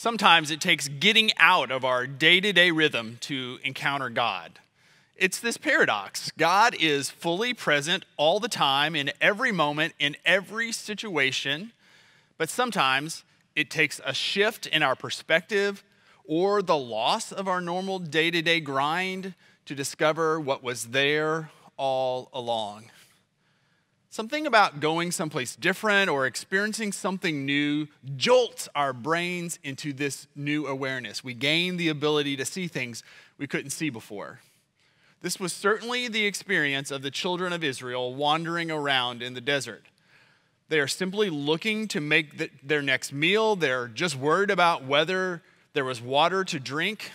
Sometimes it takes getting out of our day-to-day rhythm to encounter God. It's this paradox. God is fully present all the time, in every moment, in every situation, but sometimes it takes a shift in our perspective or the loss of our normal day-to-day grind to discover what was there all along. Something about going someplace different or experiencing something new jolts our brains into this new awareness. We gain the ability to see things we couldn't see before. This was certainly the experience of the children of Israel wandering around in the desert. They are simply looking to make their next meal. They're just worried about whether there was water to drink,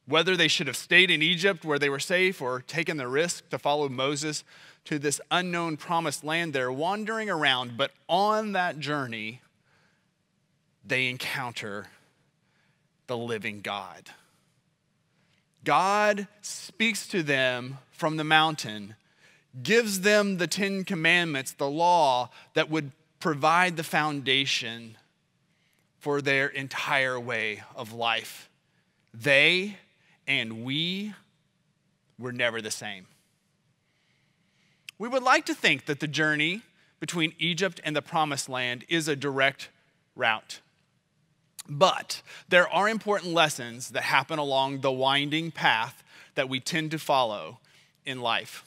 whether they should have stayed in Egypt where they were safe or taken the risk to follow Moses to this unknown promised land. They're wandering around, but on that journey, they encounter the living God. God speaks to them from the mountain, gives them the 10 Commandments, the law that would provide the foundation for their entire way of life. They and we were never the same. We would like to think that the journey between Egypt and the Promised Land is a direct route. But there are important lessons that happen along the winding path that we tend to follow in life.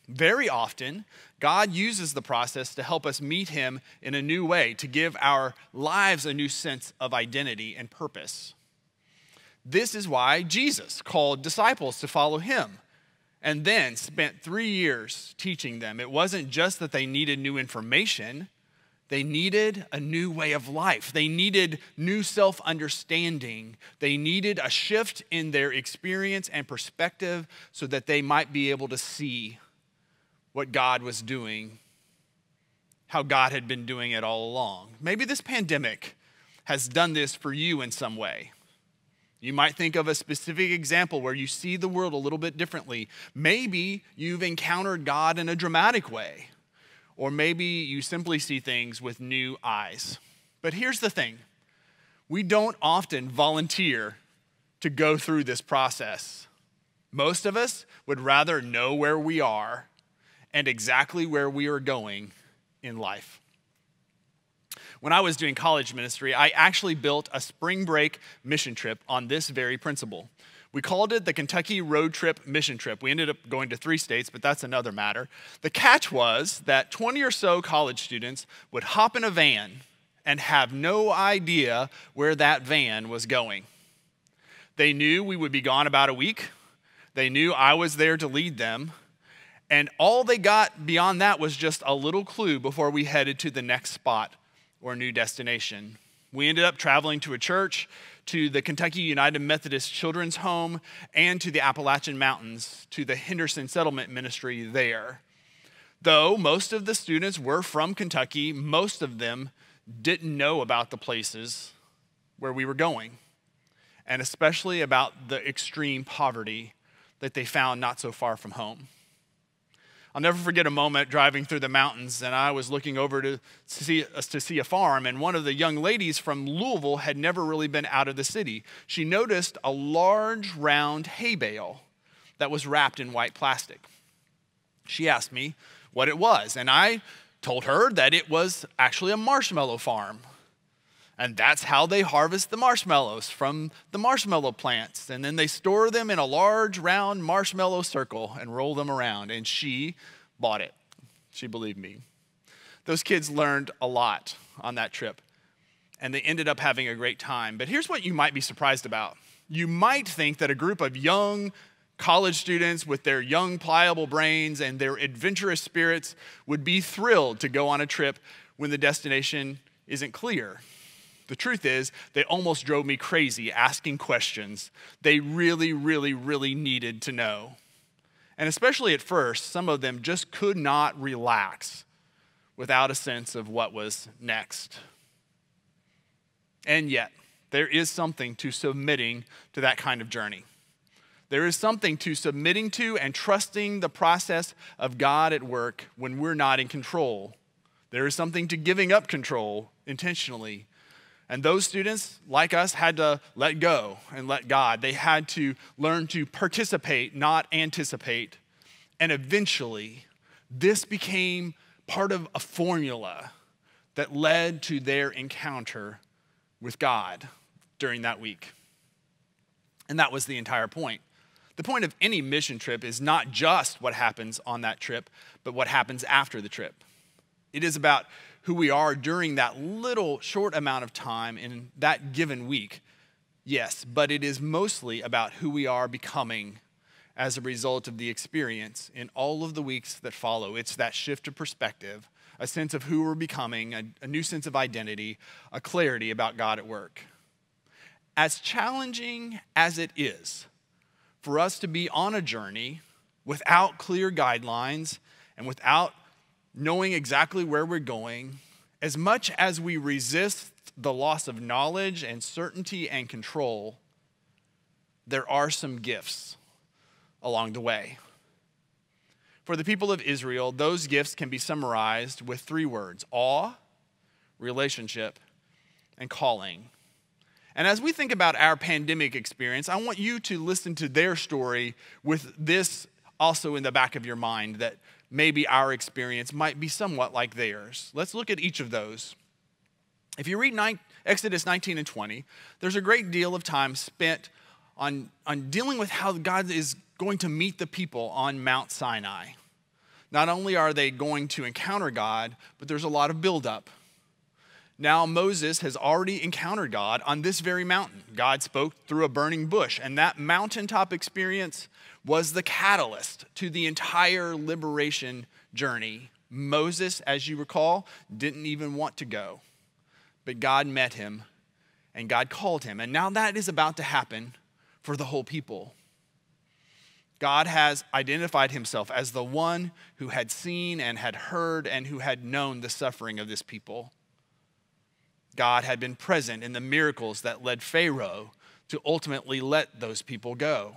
Very often, God uses the process to help us meet him in a new way, to give our lives a new sense of identity and purpose. This is why Jesus called disciples to follow him, and then spent 3 years teaching them. It wasn't just that they needed new information. They needed a new way of life. They needed new self-understanding. They needed a shift in their experience and perspective so that they might be able to see what God was doing, how God had been doing it all along. Maybe this pandemic has done this for you in some way. You might think of a specific example where you see the world a little bit differently. Maybe you've encountered God in a dramatic way, or maybe you simply see things with new eyes. But here's the thing. We don't often volunteer to go through this process. Most of us would rather know where we are and exactly where we are going in life. When I was doing college ministry, I actually built a spring break mission trip on this very principle. We called it the Kentucky Road Trip Mission Trip. We ended up going to 3 states, but that's another matter. The catch was that 20 or so college students would hop in a van and have no idea where that van was going. They knew we would be gone about a week. They knew I was there to lead them. And all they got beyond that was just a little clue before we headed to the next spot or new destination. We ended up traveling to a church, to the Kentucky United Methodist Children's Home, and to the Appalachian Mountains, to the Henderson Settlement Ministry there. Though most of the students were from Kentucky, most of them didn't know about the places where we were going, and especially about the extreme poverty that they found not so far from home. I'll never forget a moment driving through the mountains, and I was looking over to see a farm, and one of the young ladies from Louisville had never really been out of the city. She noticed a large, round hay bale that was wrapped in white plastic. She asked me what it was, and I told her that it was actually a marshmallow farm. And that's how they harvest the marshmallows, from the marshmallow plants. And then they store them in a large, round marshmallow circle and roll them around. And she bought it. She believed me. Those kids learned a lot on that trip, and they ended up having a great time. But here's what you might be surprised about. You might think that a group of young college students with their young, pliable brains and their adventurous spirits would be thrilled to go on a trip when the destination isn't clear. The truth is, they almost drove me crazy asking questions they really, really, really needed to know. And especially at first, some of them just could not relax without a sense of what was next. And yet, there is something to submitting to that kind of journey. There is something to submitting to and trusting the process of God at work when we're not in control. There is something to giving up control intentionally And those students, like us, had to let go and let God. They had to learn to participate, not anticipate. And eventually, this became part of a formula that led to their encounter with God during that week. And that was the entire point. The point of any mission trip is not just what happens on that trip, but what happens after the trip. It is about who we are during that little short amount of time in that given week, yes, but it is mostly about who we are becoming as a result of the experience in all of the weeks that follow. It's that shift of perspective, a sense of who we're becoming, a new sense of identity, a clarity about God at work. As challenging as it is for us to be on a journey without clear guidelines and without knowing exactly where we're going, as much as we resist the loss of knowledge and certainty and control, there are some gifts along the way. For the people of Israel, those gifts can be summarized with 3 words: awe, relationship, and calling. And as we think about our pandemic experience, I want you to listen to their story with this also in the back of your mind, that maybe our experience might be somewhat like theirs. Let's look at each of those. If you read Exodus 19 and 20, there's a great deal of time spent on dealing with how God is going to meet the people on Mount Sinai. Not only are they going to encounter God, but there's a lot of buildup. Now Moses has already encountered God on this very mountain. God spoke through a burning bush, and that mountaintop experience was the catalyst to the entire liberation journey. Moses, as you recall, didn't even want to go, but God met him and God called him. And now that is about to happen for the whole people. God has identified himself as the one who had seen and had heard and who had known the suffering of this people. God had been present in the miracles that led Pharaoh to ultimately let those people go.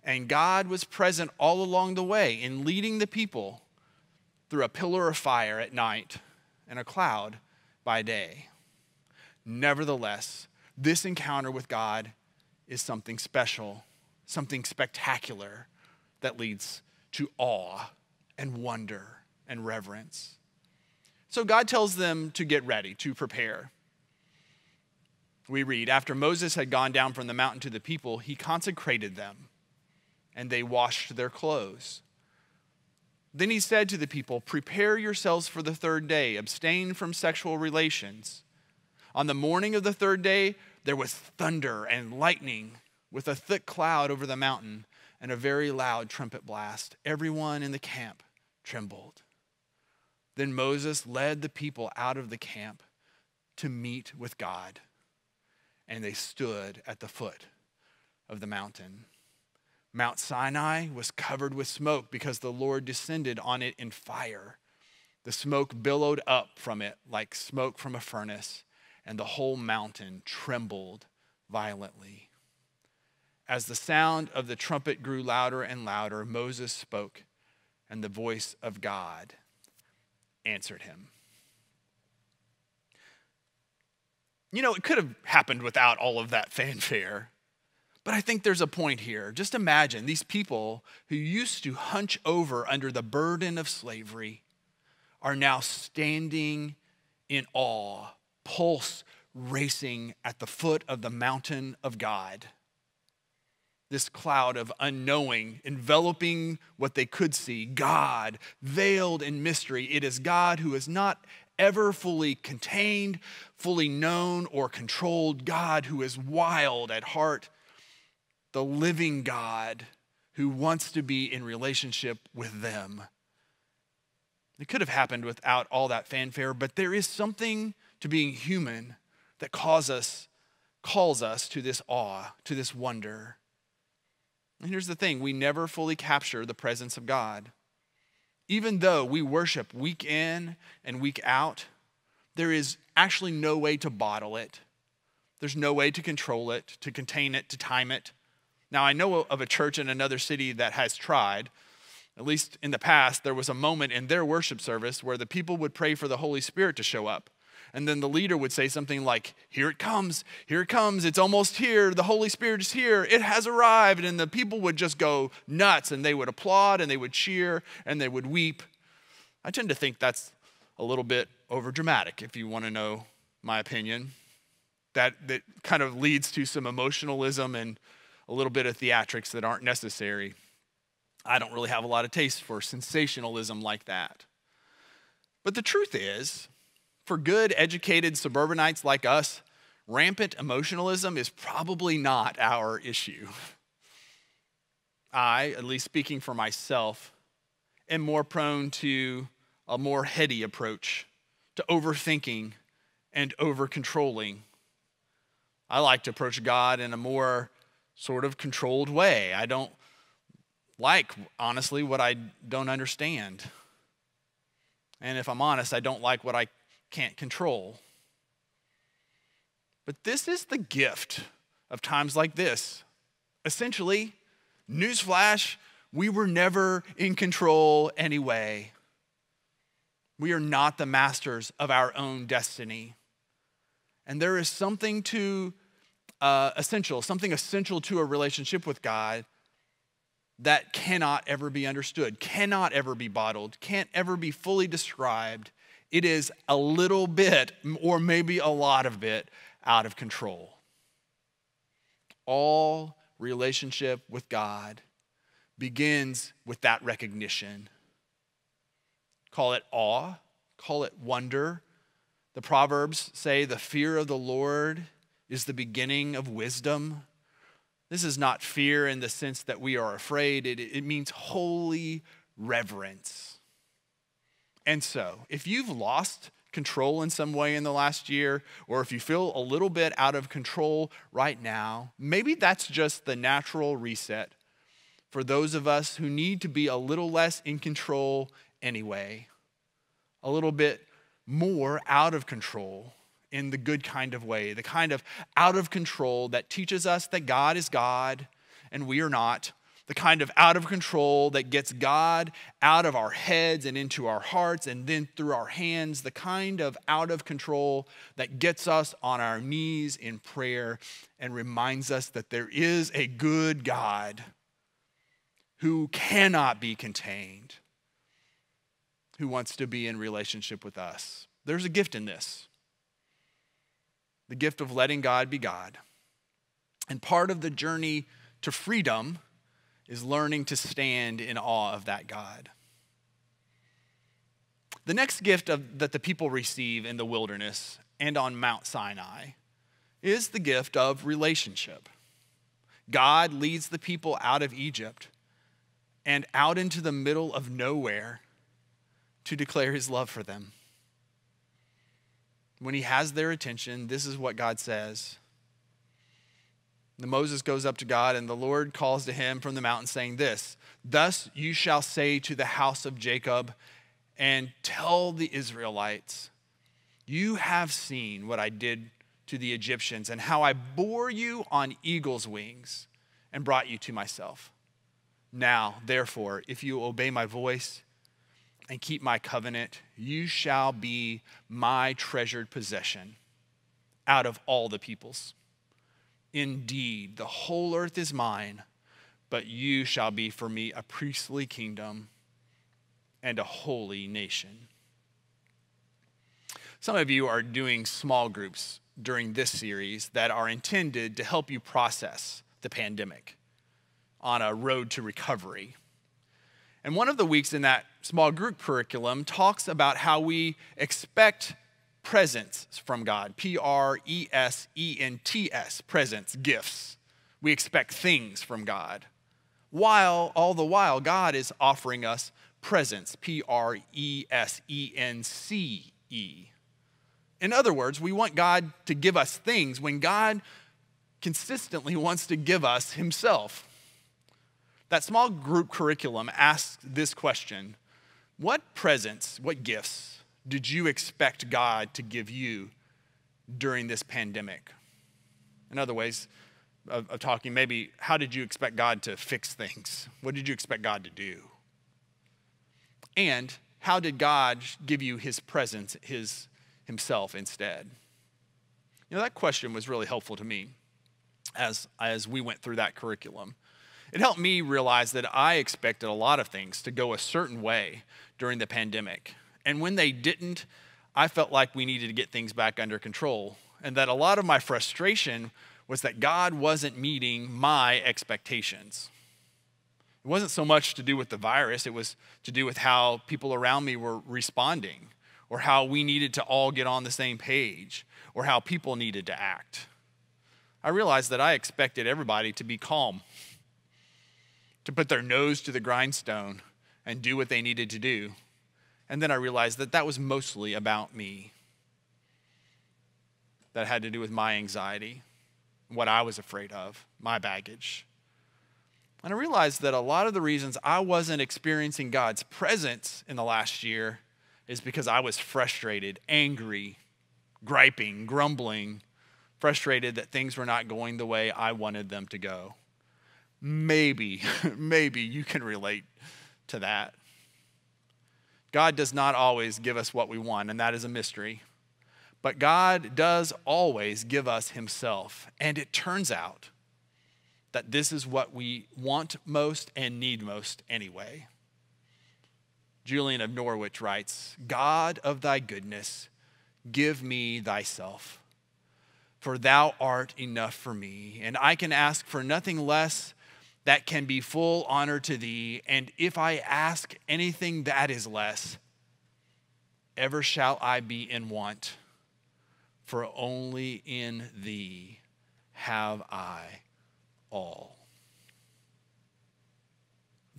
And God was present all along the way in leading the people through a pillar of fire at night and a cloud by day. Nevertheless, this encounter with God is something special, something spectacular that leads to awe and wonder and reverence. So God tells them to get ready, to prepare. We read, after Moses had gone down from the mountain to the people, he consecrated them, and they washed their clothes. Then he said to the people, prepare yourselves for the 3rd day, abstain from sexual relations. On the morning of the 3rd day, there was thunder and lightning with a thick cloud over the mountain and a very loud trumpet blast. Everyone in the camp trembled. Then Moses led the people out of the camp to meet with God, and they stood at the foot of the mountain. Mount Sinai was covered with smoke because the Lord descended on it in fire. The smoke billowed up from it like smoke from a furnace, and the whole mountain trembled violently. As the sound of the trumpet grew louder and louder, Moses spoke, and the voice of God answered him. You know, it could have happened without all of that fanfare, but I think there's a point here. Just imagine these people who used to hunch over under the burden of slavery are now standing in awe, pulse racing at the foot of the mountain of God. This cloud of unknowing enveloping what they could see, God veiled in mystery. It is God who is not ever fully contained, fully known, or controlled. God who is wild at heart, the living God who wants to be in relationship with them. It could have happened without all that fanfare, but there is something to being human that calls us to this awe, to this wonder. And here's the thing, we never fully capture the presence of God. Even though we worship week in and week out, there is actually no way to bottle it. There's no way to control it, to contain it, to time it. Now, I know of a church in another city that has tried. At least in the past, there was a moment in their worship service where the people would pray for the Holy Spirit to show up. And then the leader would say something like, here it comes, it's almost here, the Holy Spirit is here, it has arrived. And the people would just go nuts, and they would applaud, and they would cheer, and they would weep. I tend to think that's a little bit overdramatic, if you want to know my opinion. That kind of leads to some emotionalism and a little bit of theatrics that aren't necessary. I don't really have a lot of taste for sensationalism like that. But the truth is, for good, educated suburbanites like us, rampant emotionalism is probably not our issue. I, at least speaking for myself, am more prone to a more heady approach to overthinking and over-controlling. I like to approach God in a more sort of controlled way. I don't like, honestly, what I don't understand. And if I'm honest, I don't like what I can't control. But this is the gift of times like this. Essentially, newsflash, we were never in control anyway. We are not the masters of our own destiny. And there is something essential to a relationship with God that cannot ever be understood, cannot ever be bottled, can't ever be fully described. It is a little bit, or maybe a lot of it, out of control. All relationship with God begins with that recognition. Call it awe, call it wonder. The Proverbs say the fear of the Lord is the beginning of wisdom. This is not fear in the sense that we are afraid. It means holy reverence. And so, if you've lost control in some way in the last year, or if you feel a little bit out of control right now, maybe that's just the natural reset for those of us who need to be a little less in control anyway, a little bit more out of control in the good kind of way, the kind of out of control that teaches us that God is God and we are not, the kind of out of control that gets God out of our heads and into our hearts and then through our hands, the kind of out of control that gets us on our knees in prayer and reminds us that there is a good God who cannot be contained, who wants to be in relationship with us. There's a gift in this. The gift of letting God be God. And part of the journey to freedom is learning to stand in awe of that God. The next gift that the people receive in the wilderness and on Mount Sinai is the gift of relationship. God leads the people out of Egypt and out into the middle of nowhere to declare his love for them. When he has their attention, this is what God says. Moses goes up to God, and the Lord calls to him from the mountain saying this, "Thus you shall say to the house of Jacob and tell the Israelites, you have seen what I did to the Egyptians and how I bore you on eagle's wings and brought you to myself. Now, therefore, if you obey my voice and keep my covenant, you shall be my treasured possession out of all the peoples. Indeed, the whole earth is mine, but you shall be for me a priestly kingdom and a holy nation." Some of you are doing small groups during this series that are intended to help you process the pandemic on a road to recovery. And one of the weeks in that small group curriculum talks about how we expect presents from God, presents, presents, gifts. We expect things from God. All the while, God is offering us presents, presence. In other words, we want God to give us things when God consistently wants to give us himself. That small group curriculum asks this question: what presents, what gifts did you expect God to give you during this pandemic? In other ways of talking, maybe how did you expect God to fix things? What did you expect God to do? And how did God give you his presence, his himself instead? That question was really helpful to me as we went through that curriculum. It helped me realize that I expected a lot of things to go a certain way during the pandemic. And when they didn't, I felt like we needed to get things back under control. And that a lot of my frustration was that God wasn't meeting my expectations. It wasn't so much to do with the virus, it was to do with how people around me were responding, or how we needed to all get on the same page, or how people needed to act. I realized that I expected everybody to be calm, to put their nose to the grindstone and do what they needed to do. And then I realized that that was mostly about me. That had to do with my anxiety, what I was afraid of, my baggage. And I realized that a lot of the reasons I wasn't experiencing God's presence in the last year is because I was frustrated, angry, griping, grumbling, frustrated that things were not going the way I wanted them to go. Maybe you can relate to that. God does not always give us what we want, and that is a mystery. But God does always give us himself. And it turns out that this is what we want most and need most anyway. Julian of Norwich writes, God of thy goodness, give me thyself, for thou art enough for me, and I can ask for nothing less that can be full honor to thee. And if I ask anything that is less, ever shall I be in want, for only in thee have I all.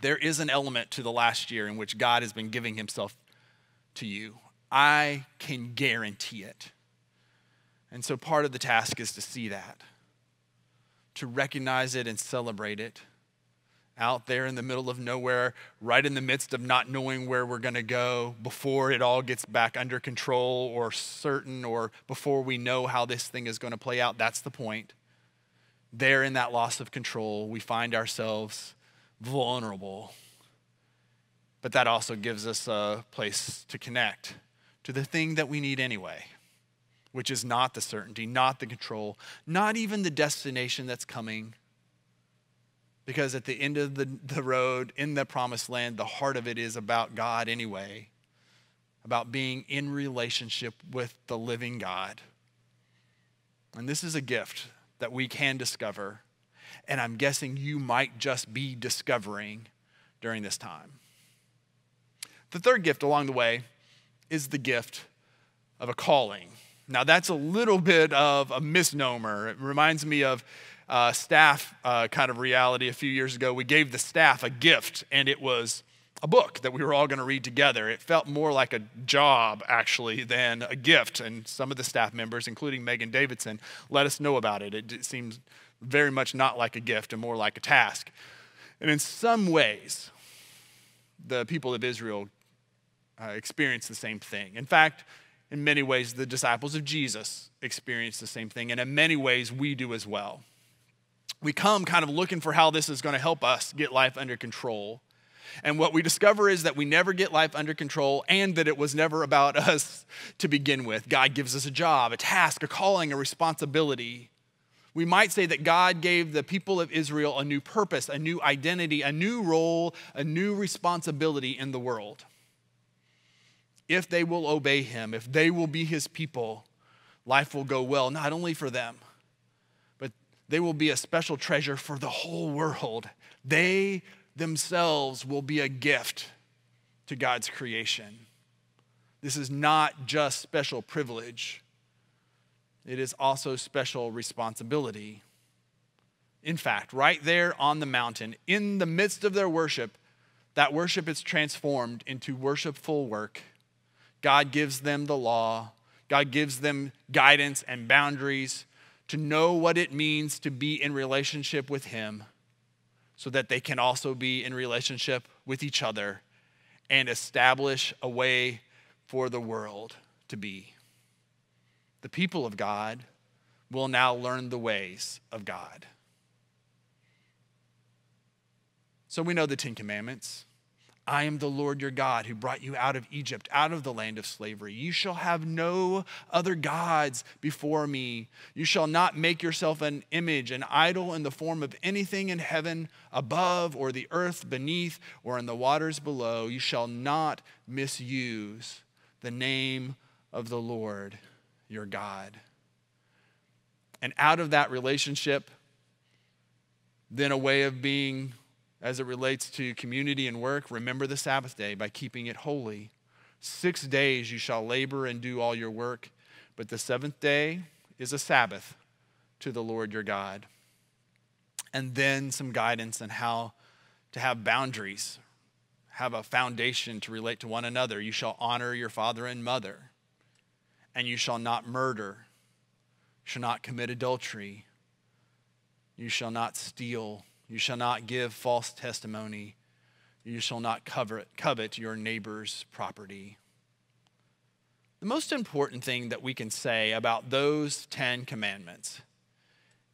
There is an element to the last year in which God has been giving himself to you. I can guarantee it. And so part of the task is to see that, to recognize it and celebrate it. Out there in the middle of nowhere, right in the midst of not knowing where we're going to go, before it all gets back under control or certain, or before we know how this thing is going to play out. That's the point. There in that loss of control, we find ourselves vulnerable. But that also gives us a place to connect to the thing that we need anyway, which is not the certainty, not the control, not even the destination that's coming. Because at the end of the road, in the promised land, the heart of it is about God anyway, about being in relationship with the living God. And this is a gift that we can discover, and I'm guessing you might just be discovering during this time. The third gift along the way is the gift of a calling. Now that's a little bit of a misnomer. It reminds me of staff kind of reality. A few years ago, we gave the staff a gift, and it was a book that we were all going to read together. It felt more like a job, actually, than a gift. And some of the staff members, including Megan Davidson, let us know about it. It seems very much not like a gift and more like a task. And in some ways, the people of Israel experienced the same thing. In fact, in many ways, the disciples of Jesus experienced the same thing. And in many ways, we do as well. We come kind of looking for how this is going to help us get life under control. And what we discover is that we never get life under control, and that it was never about us to begin with. God gives us a job, a task, a calling, a responsibility. We might say that God gave the people of Israel a new purpose, a new identity, a new role, a new responsibility in the world. If they will obey him, if they will be his people, life will go well, not only for them, but they will be a special treasure for the whole world. They themselves will be a gift to God's creation. This is not just special privilege. It is also special responsibility. In fact, right there on the mountain, in the midst of their worship, that worship is transformed into worshipful work. God gives them the law. God gives them guidance and boundaries to know what it means to be in relationship with him, so that they can also be in relationship with each other and establish a way for the world to be. The people of God will now learn the ways of God. So we know the 10 Commandments. I am the Lord your God who brought you out of Egypt, out of the land of slavery. You shall have no other gods before me. You shall not make yourself an image, an idol in the form of anything in heaven above or the earth beneath or in the waters below. You shall not misuse the name of the Lord your God. And out of that relationship, then a way of being as it relates to community and work, remember the Sabbath day by keeping it holy. 6 days you shall labor and do all your work, but the seventh day is a Sabbath to the Lord your God. And then some guidance on how to have boundaries, have a foundation to relate to one another. You shall honor your father and mother, and you shall not murder, you shall not commit adultery, you shall not steal, you shall not give false testimony. You shall not covet your neighbor's property. The most important thing that we can say about those 10 commandments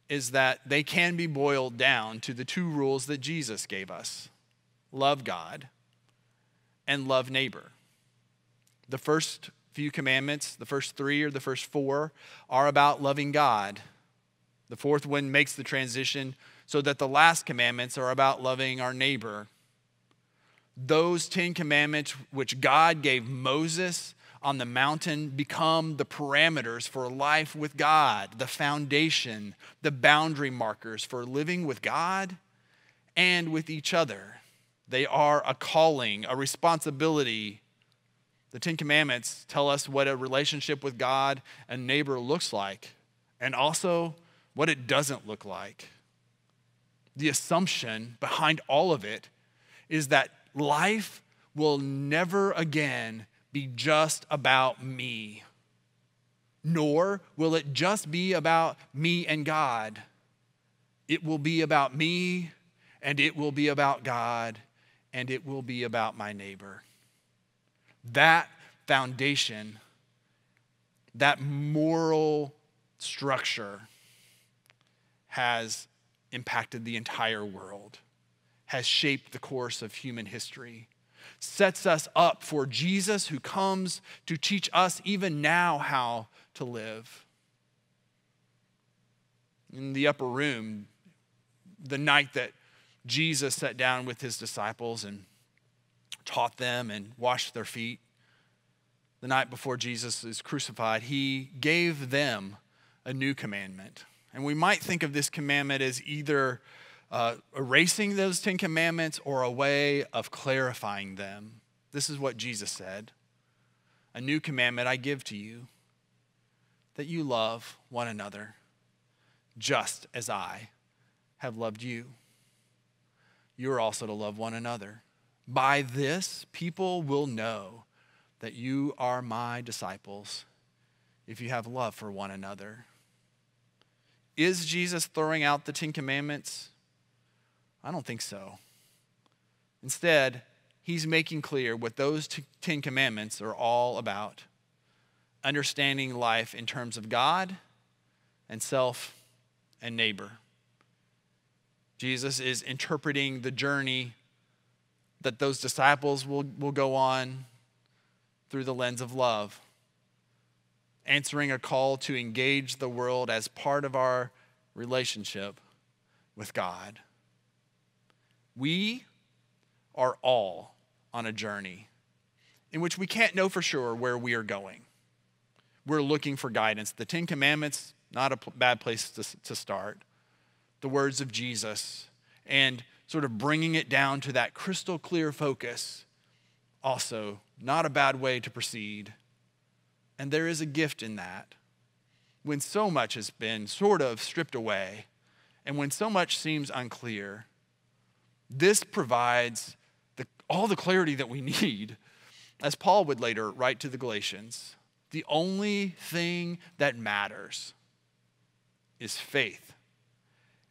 is that they can be boiled down to the 2 rules that Jesus gave us. Love God and love neighbor. The first few commandments, the first 3 or the first 4, are about loving God. The fourth one makes the transition so that the last commandments are about loving our neighbor. Those 10 commandments which God gave Moses on the mountain become the parameters for life with God, the foundation, the boundary markers for living with God and with each other. They are a calling, a responsibility. The 10 commandments tell us what a relationship with God and neighbor looks like, and also what it doesn't look like. The assumption behind all of it is that life will never again be just about me, nor will it just be about me and God. It will be about me, and it will be about God, and it will be about my neighbor. That foundation, that moral structure has impacted the entire world, has shaped the course of human history, sets us up for Jesus who comes to teach us even now how to live. In the upper room, the night that Jesus sat down with his disciples and taught them and washed their feet, the night before Jesus is crucified, he gave them a new commandment. And we might think of this commandment as either erasing those 10 commandments or a way of clarifying them. This is what Jesus said. A new commandment I give to you, that you love one another, just as I have loved you. You are also to love one another. By this, people will know that you are my disciples if you have love for one another. Is Jesus throwing out the 10 commandments? I don't think so. Instead, he's making clear what those 10 commandments are all about. Understanding life in terms of God and self and neighbor. Jesus is interpreting the journey that those disciples will go on through the lens of love. Answering a call to engage the world as part of our relationship with God. We are all on a journey in which we can't know for sure where we are going. We're looking for guidance. The 10 Commandments, not a bad place to start. The words of Jesus and sort of bringing it down to that crystal clear focus, also not a bad way to proceed. And there is a gift in that. When so much has been sort of stripped away, and when so much seems unclear, this provides all the clarity that we need. As Paul would later write to the Galatians, the only thing that matters is faith,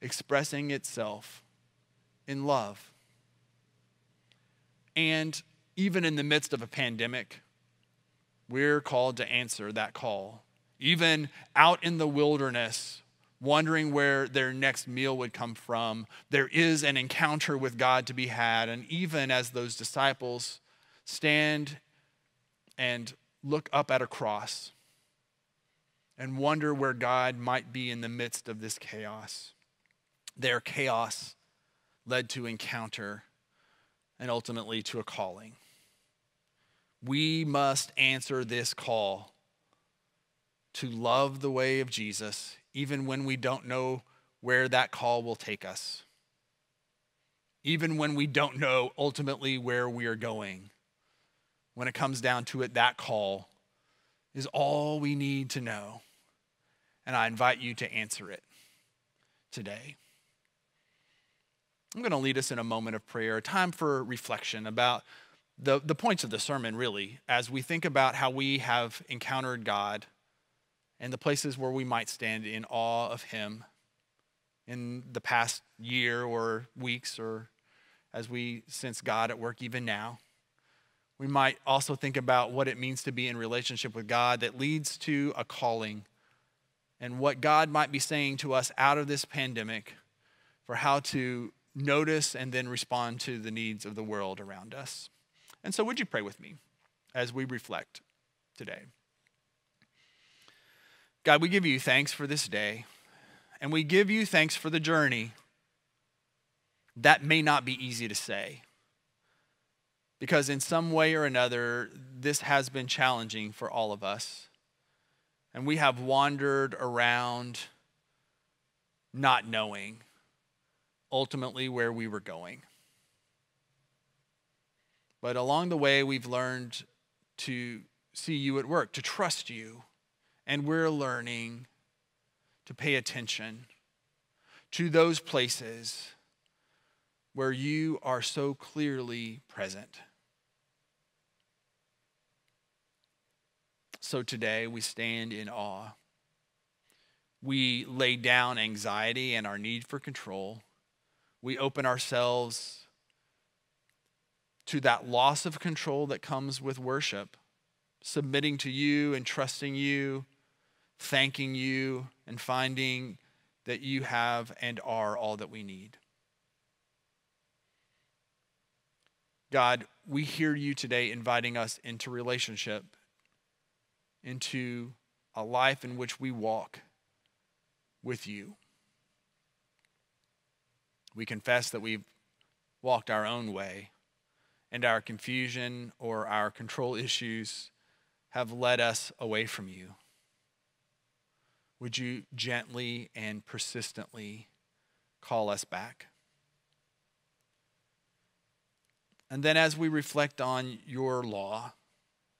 expressing itself in love. And even in the midst of a pandemic, we're called to answer that call. Even out in the wilderness wondering where their next meal would come from. There is an encounter with God to be had. And even as those disciples stand and look up at a cross and wonder where God might be in the midst of this chaos, their chaos led to encounter and ultimately to a calling. We must answer this call to love the way of Jesus, even when we don't know where that call will take us. Even when we don't know ultimately where we are going. When it comes down to it, that call is all we need to know. And I invite you to answer it today. I'm going to lead us in a moment of prayer, a time for reflection about the points of the sermon, really, as we think about how we have encountered God and the places where we might stand in awe of him in the past year or weeks, or as we sense God at work even now. We might also think about what it means to be in relationship with God that leads to a calling, and what God might be saying to us out of this pandemic for how to notice and then respond to the needs of the world around us. And so would you pray with me as we reflect today? God, we give you thanks for this day, and we give you thanks for the journey. That may not be easy to say, because in some way or another, this has been challenging for all of us. And we have wandered around not knowing ultimately where we were going. But along the way, we've learned to see you at work, to trust you. And we're learning to pay attention to those places where you are so clearly present. So today we stand in awe. We lay down anxiety and our need for control. We open ourselves to that loss of control that comes with worship, submitting to you and trusting you, thanking you, and finding that you have and are all that we need. God, we hear you today inviting us into relationship, into a life in which we walk with you. We confess that we've walked our own way, and our confusion or our control issues have led us away from you. Would you gently and persistently call us back? And then as we reflect on your law,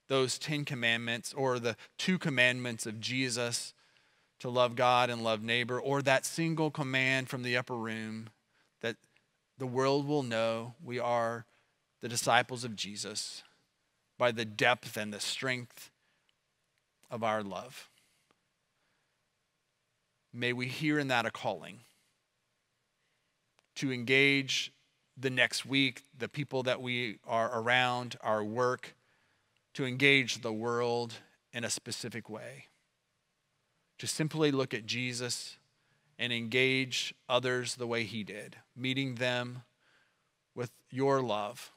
those 10 commandments, or the 2 commandments of Jesus to love God and love neighbor, or that single command from the upper room that the world will know we are the disciples of Jesus by the depth and the strength of our love. May we hear in that a calling to engage the next week, the people that we are around, our work, to engage the world in a specific way. To simply look at Jesus and engage others the way he did, meeting them with your love,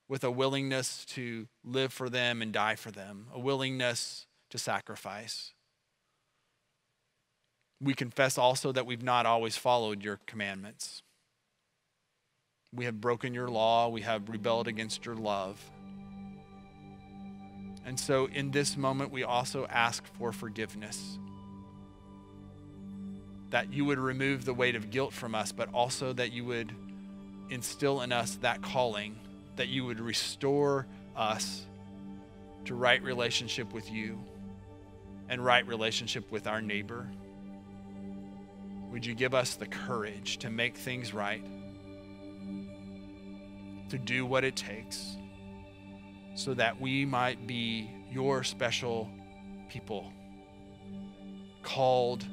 with a willingness to live for them and die for them, a willingness to sacrifice. We confess also that we've not always followed your commandments. We have broken your law. We have rebelled against your love. And so in this moment, we also ask for forgiveness. That you would remove the weight of guilt from us, but also that you would instill in us that calling, that you would restore us to right relationship with you and right relationship with our neighbor. Would you give us the courage to make things right, to do what it takes, so that we might be your special people, called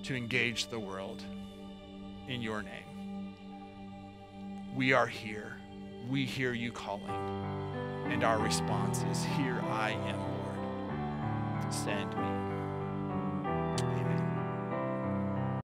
to engage the world in your name. We are here. We hear you calling. And our response is, here I am, Lord. Send me.